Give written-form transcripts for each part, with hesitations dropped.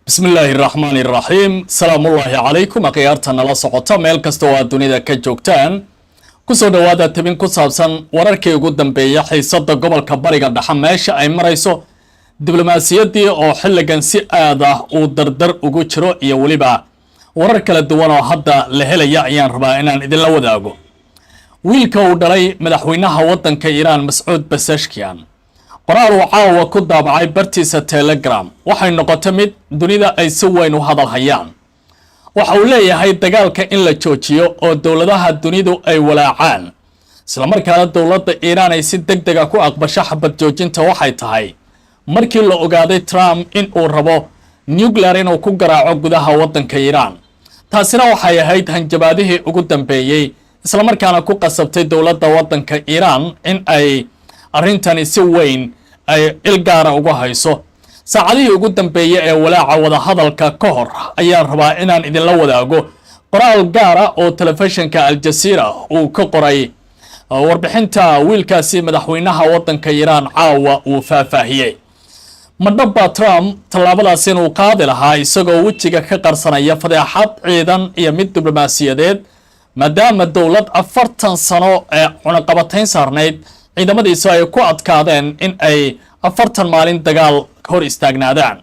بسم الله الرحمن الرحيم سلام الله عليكم أخيارتنا لا سقطة ميل كستوا الدنيا كجوكتان كسر دوادة تبين كسابسان ورركي قدام بيحي صد قبل كباريغا دحماش أي مريسو دبلوماسية دي أو حل جنسي آده ودردر وجوشرو يوليبا وررك للدوانا هدا لهلا يعيان ربائنا إذن لو داغو ويلكا ودري مدحوينها وطن كإيران مسعود بساشكيان qoraal uu caawa ku daabacay bartiisa Telegram waxay noqotay mid dunida ay si weyn u hadal hayaan waxa uu leeyahay dagaalka in la joojiyo oo dawladaha dunidu ay walaacaan isla markaana dawladda Iiraan ay si degdeg ah ku aqbasho xabad joojinta waxay tahay markii la ogaaday Trump in uu rabo nuclear inuu ku garaaco gudaha waddanka Iiraan taasina waxay ahayd hanjabaadihii ugu dambeeyay isla markaana ku qasabtay dawladda waddanka Iiraan in ay arrintani si weyn ay ilgaara ugu hayso saacadihii ugu dambeeyay ee walaaca wada hadalka ka hor ayaan rabaa inaan idinla wadaago qoraal gaar ah oo telefishinka Al Jazeera uu ka qoray warbixinta wiilkaasi madaxweynaha waddanka Iiraan caawa uu faahfaahiyay madaba Trump tallaabadaas inuu qaadi lahaa isagoo wejiga ka qarsanaya fadeexad ciidan iyo mid diblomaasiyadeed maadaama dawlad 40 sano ee cunaqabatayn saarneyd ciidamadiisu ay ku adkaadeen in ay 40 maalin dagaal hor istaagnaadaan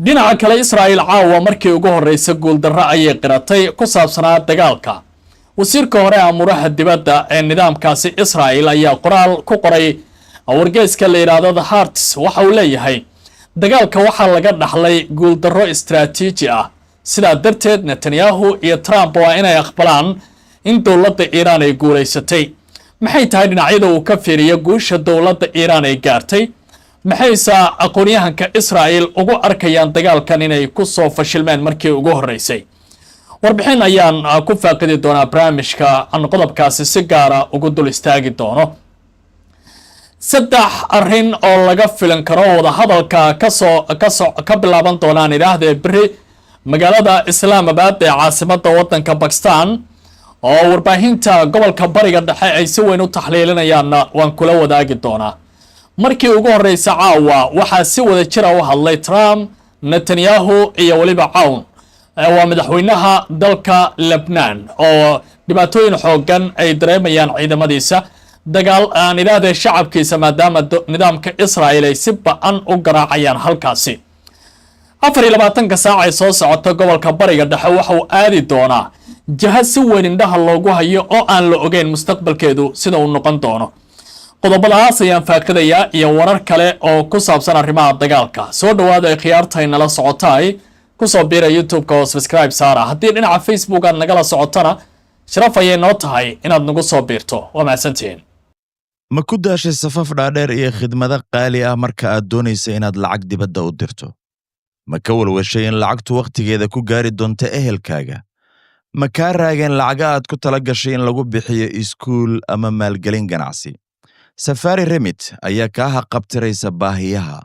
dhinaca kale Israa'iil caawa markii ugu horeysay guul darro ayay qiratay ku saabsanaa dagaalka wasiirka hore amuraha dibadda ee nidaamkaasi Israa'iil ayaa qoraal ku qoray wargeyska la yiraahdo The Hearts waxa uu leeyahay dagaalka waxa laga dhaxlay guul darro istiraatiiji ah sidaa darteed Netanyahu iyo Trump waa inay aqbalaan in dawladda Iiraan ay guuleysatay maxay tahay dhinacyada uu ka fiiriyo guusha dawladda Iiraan ay gaartay maxaysa aqoonyahanka Israa'iil ugu arkayaan dagaalkan inay ku soo fashilmeen markii ugu horeysay warbixin ayaan ku faaqidi doonaa barnaamijka aan qodobkaasi si gaar ah ugu dul istaagi doono saddex arrin oo laga filan karo wada hadalka ka bilaaban doonaan idhaahdee beri magaalada Islamabad ee caasimadda waddanka Pakistan oo warbaahinta gobolka bariga dhexe ay si weyn u taxliilinayaan waan kula wadaagi doonaa markii ugu horeysay caawa waxa si wada jir ah u hadlay Trump Netanyahu iyo waliba Aoun waa madaxweynaha dalka Lebanon oo dhibaatooyin xoogan ay dareemayaan ciidamadiisa dagaal aan ilaaday shacabkiisa maadaama nidaamka Israa'iil ay si ba'an u garaacayaan halkaasi 24 saac ay soo socota gobolka bariga dhexe waxa uu aadi doonaa jihad si weyn indhaha loogu hayo oo aan la ogeyn mustaqbalkeedu sida uu noqon doono qodobadaas ayaan faaqidayaa iyo warar kale oo ku saabsan arrimaha dagaalka soo dhawaada khiyaartay nala socotay ku soo biira YouTube-ka oo subscribe saara haddii dhinaca Facebook aad nagala socotana sharaf ayay noo tahay inaad nagu soo biirto waa mahadsantihiin ma ku daashay safaf dhaadheer iyo khidmado qaali ah marka aad doonayso inaad lacag dibadda u dirto ma ka walwashay in lacagtu waqtigeeda ku gaari doonto ehelkaaga ma kaa raageen lacaga aad ku tala gashay in lagu bixiyo iskuul ama maalgelin ganacsi Safari Remit ayaa kaa haqabtiraysa baahiyaha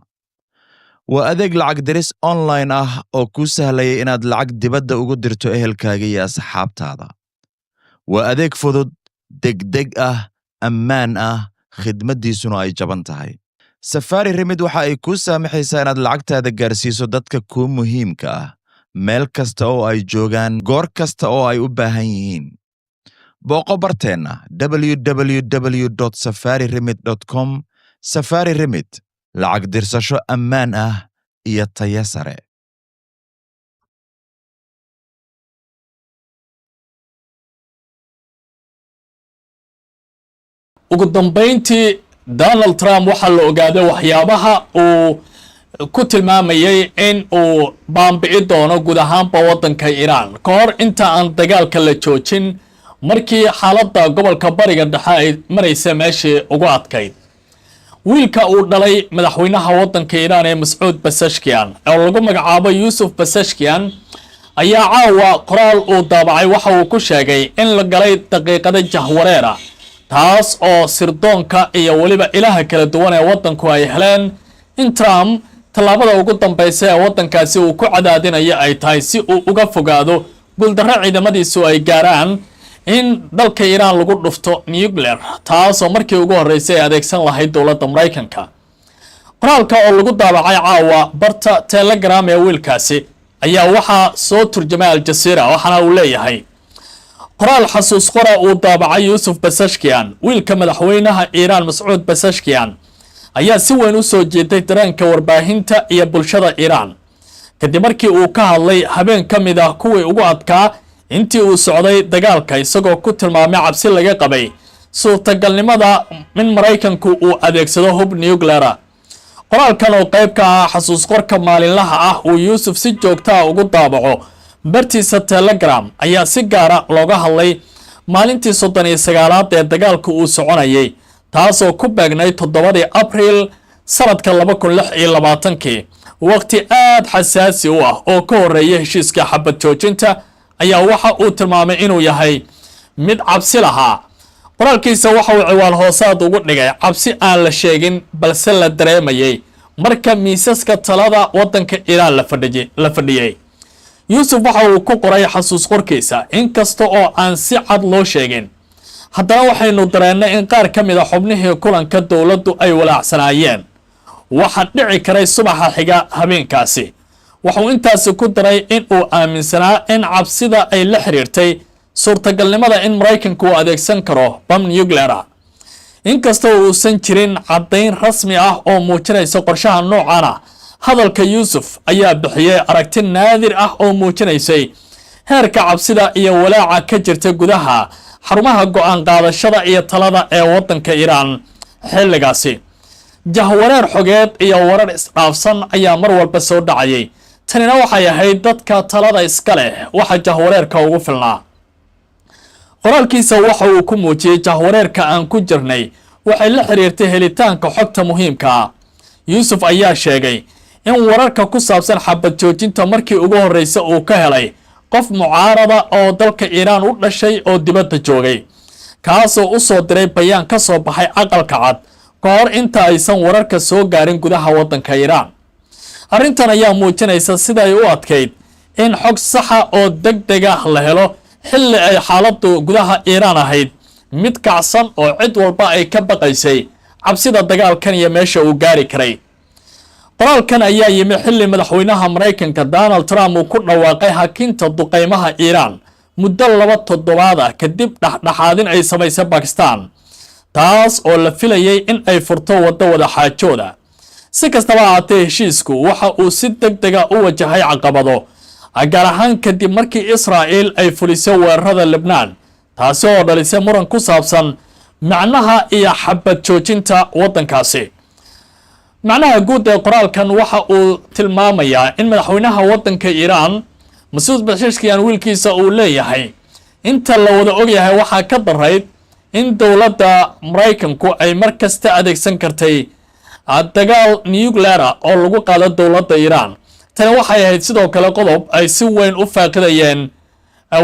waa adeeg lacag diris online ah oo kuu sahlaya inaad lacag dibadda ugu dirto ehelkaaga iyo asxaabtaada waa adeeg fudud degdeg ah ammaan ah khidmadiisuna ay jaban tahay Safari Remit waxa ay kuu saamaxaysaa inaad lacagtaada gaarsiiso dadka kuu muhiimka ah meel kasta oo ay joogaan goor kasta oo ay u baahan yihiin booqo barteena www.safariremit.com Safari Remit lacag dirsasho ammaan ah iyo tayo sare ugu dambeyntii Donald Trump waxa la ogaaday waxyaabaha uu ku tilmaamayay in uu baambi'i doono guud ahaanba waddanka Iiraan ka hor inta aan dagaalka la joojin markii xaaladda gobolka bariga dhexe ay maraysay meeshii ugu adkayd wiilka uu dhalay madaxweynaha waddanka Iiraan ee Mas'uud Pezeshkian oo lagu magacaabo Yusuf Pezeshkian ayaa caawa qoraal uu daabacay waxa uu ku sheegay in la galay daqiiqada jahwareera taas oo sirdoonka iyo waliba ilaha kala duwan ee waddanku ay heleen in Trump tallaabada ugu dambeysay ee waddankaasi uu ku cadaadinayo ay tahay si uu uga fogaado guuldarro ciidamadiisu ay gaaraan in dalka Iiraan lagu dhufto nuclear taas oo markii ugu horeysay adeegsan lahayd dawladda Mareykanka qoraalka oo lagu daabacay caawa barta telegram ee wiilkaasi ayaa waxaa soo turjumay Al-Jazeera waxaana uu leeyahay qoraal xasuus qora uu daabacay Yusuf Pezeshkian wiilka madaxweynaha Iran Mas'ud Pezeshkian ayaa si weyn u soo jeeday dareenka warbaahinta iyo bulshada Iran kadib markii uu ka hadlay habeen ka mid ah kuwii ugu adkaa intii uu socday dagaalka isagoo ku tilmaamay cabsi laga qabay suurtagalnimada in Mareykanku uu adeegsado hub nuclear qoraalkan oo qayb ka ah xasuus qorka maalinlaha ah uu Yusuf si joogto ah ugu daabaco bartiisa Telegram ayaa si gaar ah looga hadlay maalintii 39aad ee dagaalku uu soconayay taasoo ku beegnay 7 Abriil sanadka 2026 waqti aad xasaasi u ah oo ka horeeyay heshiiska xabad joojinta ayaa waxa uu tilmaamay inuu yahay mid cabsi lahaa qoraalkiisa waxa uu ciwaan hoosaad ugu dhigay cabsi aan la sheegin balse la dareemayay marka miisaska talada wadanka Iran la fadhiyay Yusuf waxa uu ku qoray xasuus qorkiisa inkasta oo aan si cad loo sheegin haddana waxaynu dareennay in qaar ka mid ah xubnihii kulanka dowladdu ay walaacsanaayeen waxa dhici karay subaxa xiga habeenkaasi wuxuu intaasi ku daray in uu aaminsanaa in cabsida ay la xiriirtay suurtagalnimada in Mareykanku uu adeegsan karo bam nuclear inkasta oo uusan jirin caddayn rasmi ah oo muujinaysa qorshaha noocan ah hadalka Yusuf ayaa bixiyay aragti naadir ah oo muujinaysay heerka cabsida iyo walaaca ka jirta gudaha xarumaha go'aan qaadashada iyo talada ee wadanka Iran xilligaasi jahwareer xogeed iyo warar isdhaafsan ayaa mar walba soo dhacayay tanina waxay ahayd dadka talada iska leh waxa jahwareerka ugu filnaa qoraalkiisa waxa uu ku muujiyay jahwareerka aan ku jirnay waxay la xiriirtay helitaanka xogta muhiimka ah Yusuf ayaa sheegay in wararka ku saabsan xabad joojinta markii ugu horreysay uu ka helay qof mucaarada oo dalka Iran u dhashay oo dibadda joogay kaasoo u soo diray bayaan ka soo baxay aqalka cad ka hor inta aysan wararka soo gaarin gudaha wadanka Iran arrintan ayaa muujinaysa sida ay u adkeyd in xog sax ah oo degdeg ah la helo xilli ay xaaladdu gudaha Iran ahayd mid kacsan oo cid walba ay ka baqaysay cabsida dagaalkan iyo meesha uu gaari karay qoraalkan ayaa yimi xilli madaxweynaha Mareykanka Donald Trump uu ku dhawaaqay hakinta duqeymaha Iran muddo 2 toddobaad ah kadib dhaxdhaxaadin ay samaysay Pakistan taas oo la filayay in ay furto wada xaajooda si kastaba ahaatee heshiisku waxa uu si degdeg ah u wajahay caqabado gaar ahaan kadib markii Israa'iil ay fulisay weerarada Lebanon taasi oo dhalisay muran ku saabsan macnaha iyo xabad joojinta wadankaasi macnaha guud ee qoraalkan waxa uu tilmaamayaa in madaxweynaha wadanka Iran Mas'ud Pezeshkian wiilkiisa uu leeyahay inta la wada ogyahay waxa ka darayd in dowladda Mareykanku ay markasta adeegsan kartay dagaal nuclear oo lagu qaado dowladda Iran tan waxay ahayd sidoo kale qodob ay si weyn u faaqidayeen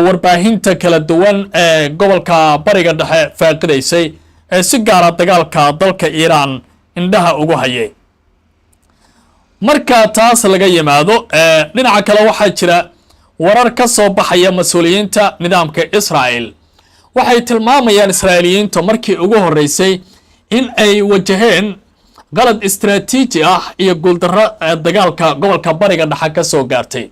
warbaahinta kala duwan ee gobolka bariga dhexe faaqidaysay ee si gaar ah dagaalka dalka Iran indhaha ugu hayay marka taas laga yimaado dhinaca kale waxa jira warar ka soo baxaya mas'uuliyiinta nidaamka Israa'iil waxay tilmaamayaan Israa'iiliyiintu markii ugu horeysay in ay wajaheen qalad istiraatiiji ah iyo guuldarro dagaalka gobolka bariga dhexe ka soo gaartay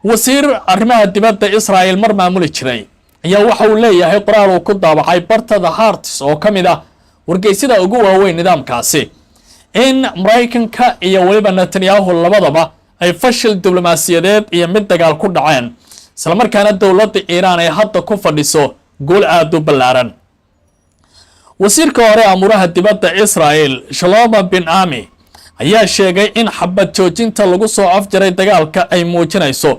wasiir arrimaha dibadda Israa'iil mar maamuli jiray ayaa waxa uu leeyahay qoraal uu ku daabacay bartada Haaretz oo kamid ah wargeysida ugu waaweyn nidaamkaasi in Mareykanka iyo waliba Netanyahu labadaba ay fashil diblomaasiyadeed iyo mid dagaal ku dhaceen isla markaana dowladda Iran ay hadda ku fadhiso guul aad u ballaaran wasiirka hore amuraha dibadda Israa'iil Shalom bin Ami ayaa sheegay in xabad joojinta lagu soo afjaray dagaalka ay muujinayso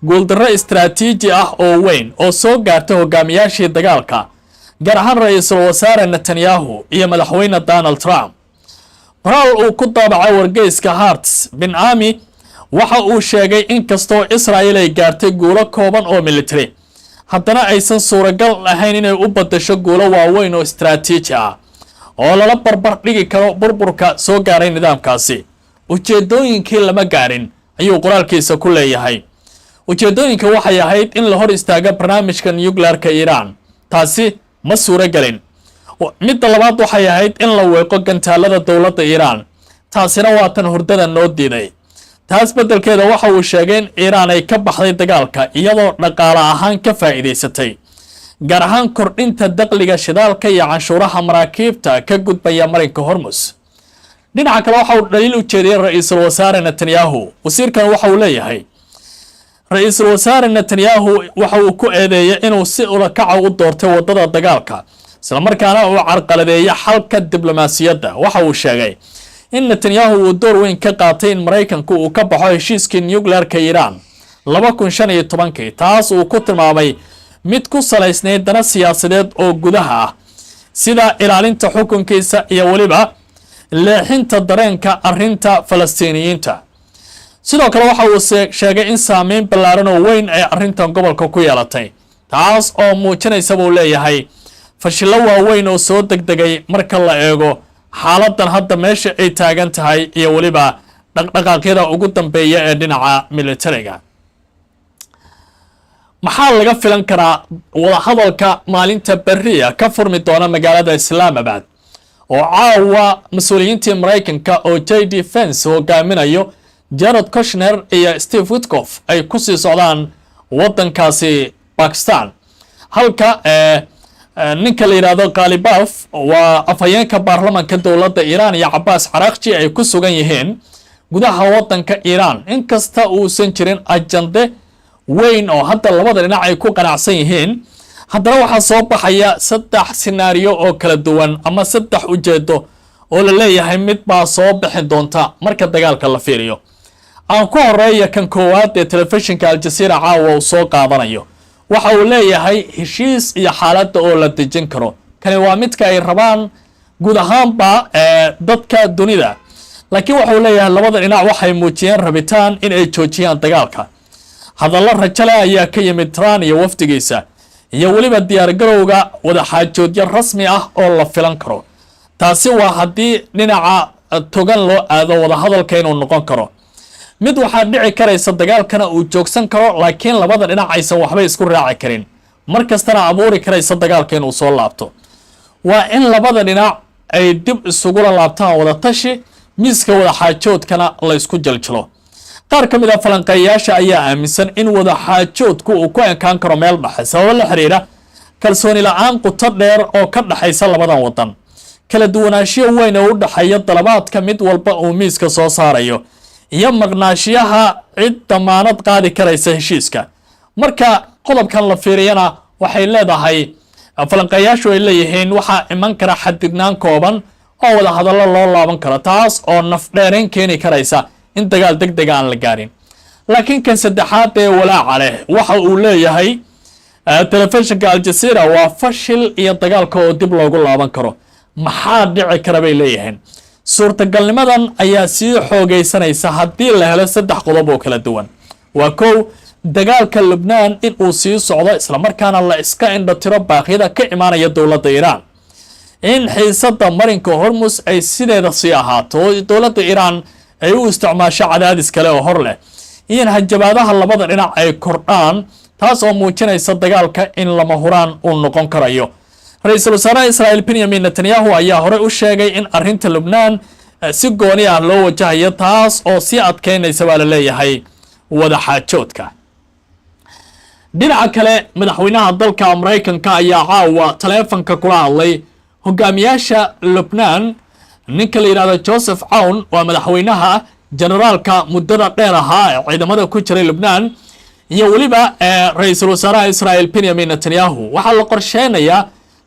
guuldarro istiraatiiji ah oo weyn oo soo gaartay hogaamiyaashii dagaalka gaar ahaan ra'iisul wasaare Netanyahu iyo madaxweyne Donald Trump qoraal uu ku daabacay wargeyska Haaretz bin Ami waxa uu sheegay in kastoo Israa'iil ay gaartay guulo kooban oo military haddana aysan suuragal ahayn inay u badasho guulo waaweyn oo istiraatiiji ah oo lala barbar dhigi karo burburka soo gaaray nidaamkaasi ujeedooyinkii lama gaarin ayuu qoraalkiisa ku leeyahay ujeedooyinka waxay ahayd in la hor istaago barnaamijka nuclearka Iran taasi ma suuragelin midda labaad waxay ahayd in la weeqo gantaalada dowladda Iran taasina waa tan hurdada noo diiday. taas beddelkeeda waxa uu sheegay in Iiraan ay ka baxday dagaalka iyadoo dhaqaale ahaan ka faa'iidaysatay, gaar ahaan kordhinta dakhliga shidaalka iyo canshuuraha maraakiibta ka gudbaya marinka Hormuz. dhinaca kale waxa uu dhaliil u jeediyay ra'iisul wasaare Netanyahu. wasiirkan waxa uu leeyahay ra'iisul wasaare Netanyahu waxa uu ku eedeeyay inuu si ula kaca u doortay wadada dagaalka, isla markaana uu carqaladeeyay xalka diblomaasiyadda. waxa uu sheegay in Netanyahu uu door weyn ka qaatay in Mareykanku uu ka baxo heshiiskii nuclear-ka Iiraan 2015, taas uu ku tilmaamay mid ku salaysnayd dana siyaasadeed oo gudaha ah, sida ilaalinta xukunkiisa iyo weliba leexinta dareenka arrinta Falastiiniyiinta. sidoo kale waxa uu sheegay in saameyn ballaaran oo weyn ay arrintan gobolka ku yeelatay, taas oo muujinaysa buu leeyahay fashillo waaweyn oo soo degdegay marka la eego xaaladan hadda meesha ay taagan tahay iyo weliba dhaqdhaqaaqyada ugu dambeeya ee dhinaca militariga. maxaa laga filan karaa wadahadalka maalinta berriya ka furmi doona magaalada Islaamabad oo caawa mas-uuliyiintii Mareykanka oo JD Vance hogaaminayo, Jared Kushner iyo Steve Witkoff ay ku sii socdaan waddankaasi Pakistan, halka ninka la yiraahdo Ghalibaf waa afhayeenka baarlamaanka dowladda Iiraan iyo Abbas Araghchi ay ku sugan yihiin gudaha waddanka Iiraan. inkasta uusan jirin ajande weyn oo hadda labada dhinac ay ku qanacsan yihiin, haddana waxaa soo baxaya 3 scenario oo kala duwan ama 3 ujeedo oo la leeyahay mid baa soo bixin doonta marka dagaalka la fiiriyo. aan ku horeeya kan koowaad ee telefishinka Al Jazeera caawa uu soo qaadanayo. waxa uu leeyahay heshiis iyo xaaladda oo la dejin karo. kani waa midka ay rabaan guud ahaanba dadka dunida, laakiin waxa uu leeyahay labada dhinac waxay muujiyeen rabitaan in ay joojiyaan dagaalka. hadallo rajo leh ayaa ka yimid Trump iyo wafdigiisa, iyo weliba diyaargarowga wadaxaajoodyo rasmi ah oo la filan karo. taasi waa haddii dhinaca togan loo aado wadahadalka inuu noqon karo mid waxaa dhici karaysa dagaalkana uu joogsan karo, laakiin labada dhinac aysan waxba isku raaci karin, mar kastana abuuri karaysa dagaalka inuu soo laabto. waa in labada dhinac ay dib isugula laabtaan wadatashi, miiska wadaxaajoodkana la isku jaljalo. qaar ka mid ah falanqeeyaasha ayaa aaminsan in wadaxaajoodku uu ku ekaan karo meel dhexe sababo la xiriira kalsooni la'aan quto dheer oo ka dhaxaysa labadan waddan, kala duwanaanshiyo weyn oo u dhaxeeya dalabaadka mid walba uu miiska soo saarayo, iyo maqnaashiyaha cid damaanad qaadi karaysa heshiiska. marka qodobkan la fiiriyana waxay leedahay falanqeeyaashu ay leeyihiin waxaa iman kara xadidnaan kooban oo wada hadallo loo laaban karo, taas oo nafdheerayn keeni karaysa in dagaal degdeg aan la gaarin. laakiin kan saddexaad ee walaaca leh waxa uu leeyahay telefishinka Al Jazeera waa fashil iyo dagaalka oo dib loogu laaban karo. maxaa dhici kara bay leeyihiin. suurtagalnimadan ayaa sii xoogaysanaysa haddii la helo 3 qodob oo kala duwan. waa kow, dagaalka Lubnaan in uu sii socdo isla markaana la iska indhatiro baaqyada ka imaanaya dowladda Iiraan, in xiisadda marinka Hormuz ay sideeda sii ahaato oo dowladda Iiraan ay u isticmaasho cadaadis kale oo hor leh, iyo in hanjabaadaha labada dhinac ay kordhaan, taas oo muujinaysa dagaalka in lama huraan uu noqon karayo. ra'iisul wasaaraha Israa'iil Benjamin Netanyahu ayaa hore u sheegay in arrinta Lubnaan si gooni ah loo wajahayo, taas oo sii adkeynaysa baa la leeyahay wadaxaajoodka. dhinaca kale, madaxweynaha dalka Mareykanka ayaa caawa taleefanka kula hadlay hogaamiyaasha Lubnaan. ninka la yiraahdo Joseph Aoun waa madaxweynaha generaalka muddada dheer ahaa ee ciidamada ku jiray Lubnaan, iyo weliba ra'iisul wasaaraha Israa'iil Benjamin Netanyahu. waxaa la qorsheynayaa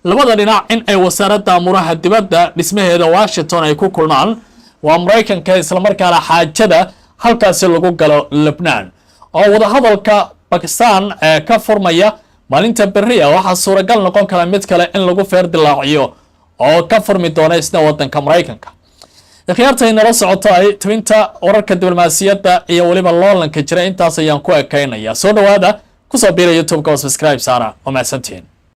labada dhinac in ay wasaaradda amuraha dibadda dhismaheeda Washington ay ku kulmaan. waa Mareykanka isla markaana xaajada halkaasi lagu galo Lubnaan oo wadahadalka Pakistan ka furmaya maalinta berriya. waxaa suuragal noqon kara mid kale in lagu feer dilaaciyo oo ka furmi doona isna waddanka Mareykanka. ikhyaartay nala socotay twinta wararka diblomaasiyadda iyo weliba loolanka jira intaas ayaan ku ekaynayaa. soo dhawaada ku soo biira YouTube-ka oo subscribe saara. waa mahadsantihiin.